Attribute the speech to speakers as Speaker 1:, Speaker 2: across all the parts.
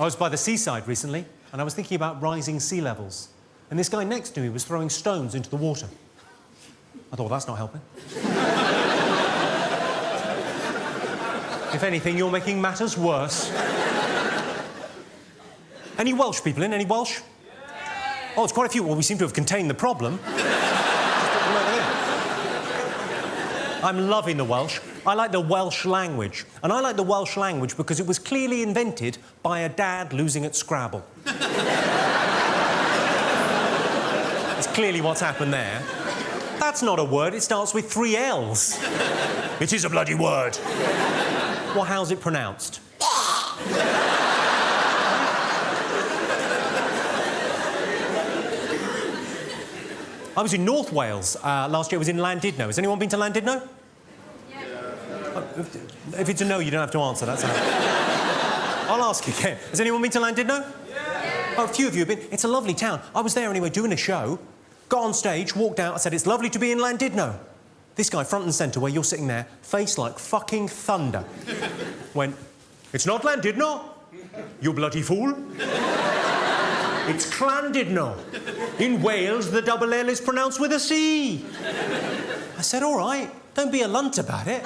Speaker 1: I was by the seaside recently, and I was thinking about rising sea levels. And this guy next to me was throwing stones into the water. I thought, that's not helping. If anything, you're making matters worse. Any Welsh people in? Any Welsh? Yeah. Oh, it's quite a few. Well, we seem to have contained the problem. I'm loving the Welsh. I like the Welsh language. And I like the Welsh language because it was clearly invented by a dad losing at Scrabble. It's clearly what's happened there. That's not a word. It starts with 3 L's. It is a bloody word. Well, how's it pronounced? I was in North Wales last year. I was in Llandudno. Has anyone been to Llandudno? Yeah. If it's a no, you don't have to answer. That's how. I'll ask again. Has anyone been to Llandudno? Yeah. Oh, a few of you have been. It's a lovely town. I was there anyway, doing a show. Got on stage, walked out. I said, "It's lovely to be in Llandudno." This guy, front and centre, where you're sitting there, face like fucking thunder, went, "It's not Llandudno, you bloody fool. It's Llandudno. In Wales, the double L is pronounced with a C." I said, "All right, don't be a lunt about it."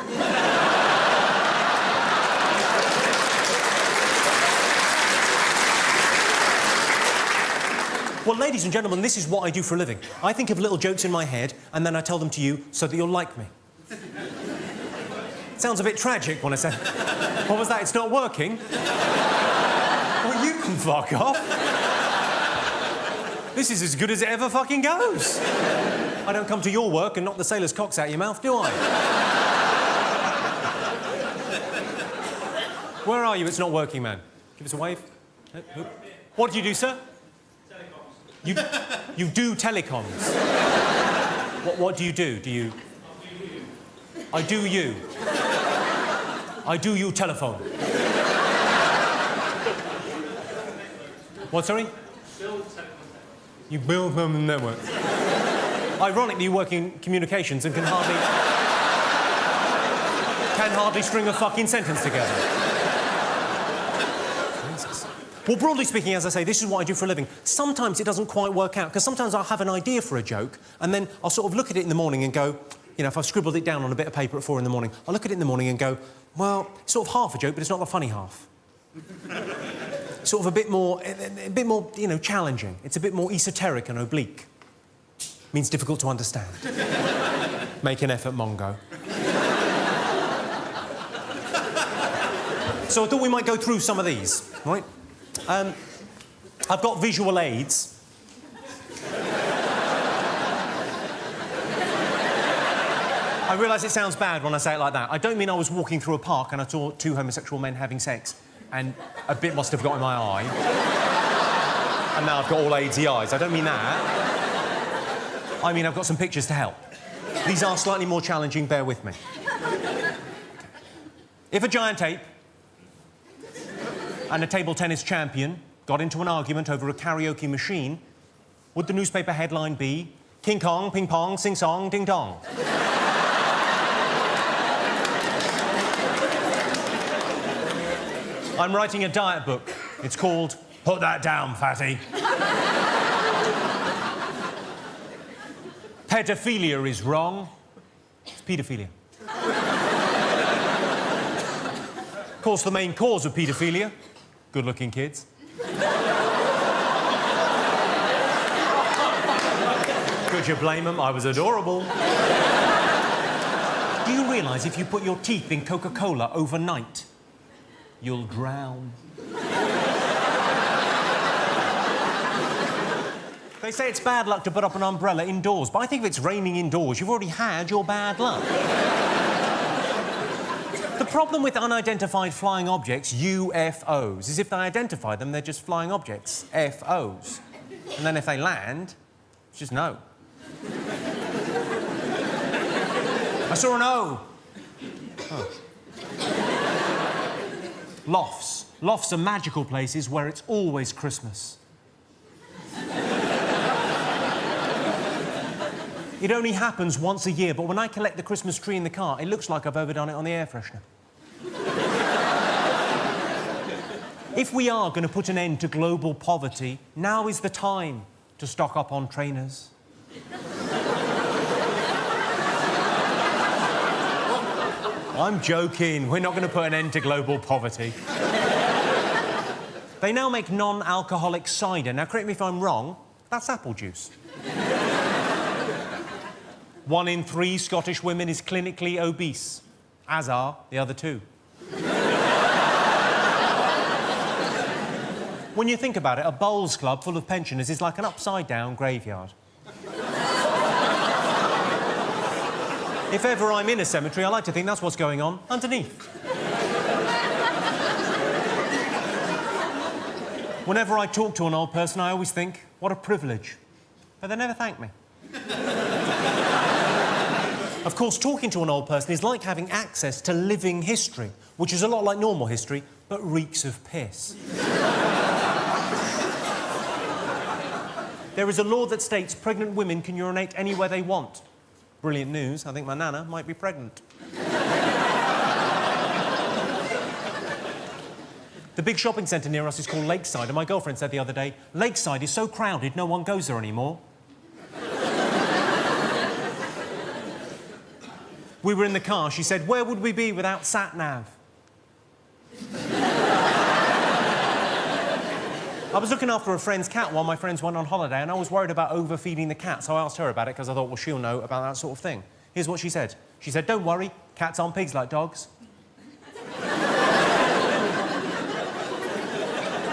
Speaker 1: Well, ladies and gentlemen, this is what I do for a living. I think of little jokes in my head, and then I tell them to you so that you'll like me. It sounds a bit tragic when I say, "What was that? It's not working?" Well, you can fuck off. This is as good as it ever fucking goes. I don't come to your work and knock the sailors' cocks out your mouth, do I? Where are you? It's not working, man. Give us a wave. What do you do, sir? You do telecoms. What do you do? Do you... I do you. I do you telephone. What, sorry? You build them networks. Ironically, you work in communications and can hardly string a fucking sentence together. Jesus. Well, broadly speaking, as I say, this is what I do for a living. Sometimes it doesn't quite work out, because sometimes I'll have an idea for a joke, and then I'll sort of look at it in the morning and go, you know, if I've scribbled it down on a bit of paper at 4 in the morning, I'll look at it in the morning and go, well, it's sort of half a joke, but it's not the funny half. Sort of a bit more, you know, challenging. It's a bit more esoteric and oblique. Means difficult to understand. Make an effort, Mongo. So I thought we might go through some of these, right? I've got visual aids. I realise it sounds bad when I say it like that. I don't mean I was walking through a park and I saw 2 homosexual men having sex and a bit must have got in my eye. And now I've got all AIDSy eyes. I don't mean that. I mean I've got some pictures to help. These are slightly more challenging, bear with me. If a giant ape and a table tennis champion got into an argument over a karaoke machine, would the newspaper headline be, "King Kong, ping pong, sing song, ding dong"? I'm writing a diet book. It's called Put That Down, Fatty. Pedophilia is wrong. It's paedophilia. Of course, the main cause of paedophilia, good-looking kids. Could you blame them? I was adorable. Do you realise if you put your teeth in Coca-Cola overnight, you'll drown? They say it's bad luck to put up an umbrella indoors, but I think if it's raining indoors, you've already had your bad luck. The problem with unidentified flying objects, UFOs, is if they identify them, they're just flying objects, FOs. And then if they land, it's just no. I saw an O. Oh. Lofts. Lofts are magical places where it's always Christmas. It only happens once a year, but when I collect the Christmas tree in the car, it looks like I've overdone it on the air freshener. If we are going to put an end to global poverty, now is the time to stock up on trainers. I'm joking. We're not going to put an end to global poverty. They now make non-alcoholic cider. Now, correct me if I'm wrong, that's apple juice. 1 in 3 Scottish women is clinically obese, as are the other 2. When you think about it, a bowls club full of pensioners is like an upside-down graveyard. If ever I'm in a cemetery, I like to think that's what's going on underneath. Whenever I talk to an old person, I always think, what a privilege. But they never thank me. Of course, talking to an old person is like having access to living history, which is a lot like normal history, but reeks of piss. There is a law that states pregnant women can urinate anywhere they want. Brilliant news. I think my nana might be pregnant. The big shopping centre near us is called Lakeside, and my girlfriend said the other day, Lakeside is so crowded, no one goes there anymore. We were in the car. She said, where would we be without sat-nav? I was looking after a friend's cat while my friends went on holiday, and I was worried about overfeeding the cat, so I asked her about it because I thought, well, she'll know about that sort of thing. Here's what she said. She said, don't worry, cats aren't pigs like dogs.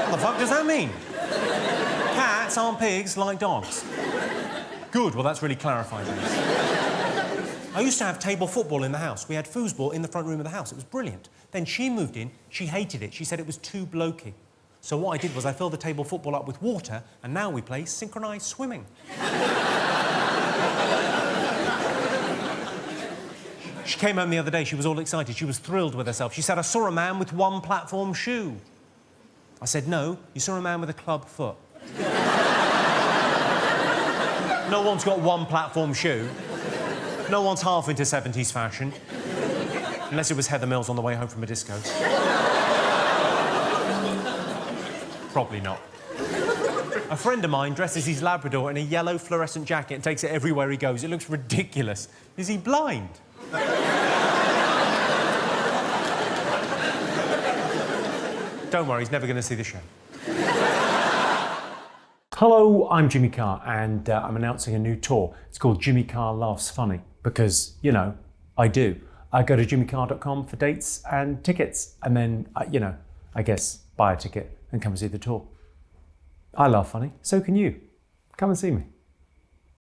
Speaker 1: What the fuck does that mean? Cats aren't pigs like dogs. Good, well, that's really clarifying things. I used to have table football in the house. We had foosball in the front room of the house. It was brilliant. Then she moved in. She hated it. She said it was too blokey. So what I did was I filled the table football up with water, and now we play synchronised swimming. She came home the other day. She was all excited. She was thrilled with herself. She said, I saw a man with 1 platform shoe. I said, no, you saw a man with a club foot. No one's got 1 platform shoe. No one's half into 70s fashion. Unless it was Heather Mills on the way home from a disco. Probably not. A friend of mine dresses his Labrador in a yellow fluorescent jacket and takes it everywhere he goes. It looks ridiculous. Is he blind? Don't worry, he's never going to see the show. Hello, I'm Jimmy Carr, and I'm announcing a new tour. It's called Jimmy Carr Laughs Funny, because, you know, I do. I go to jimmycarr.com for dates and tickets, and then, you know, I guess buy a ticket and come and see the tour. I laugh funny, so can you. Come and see me.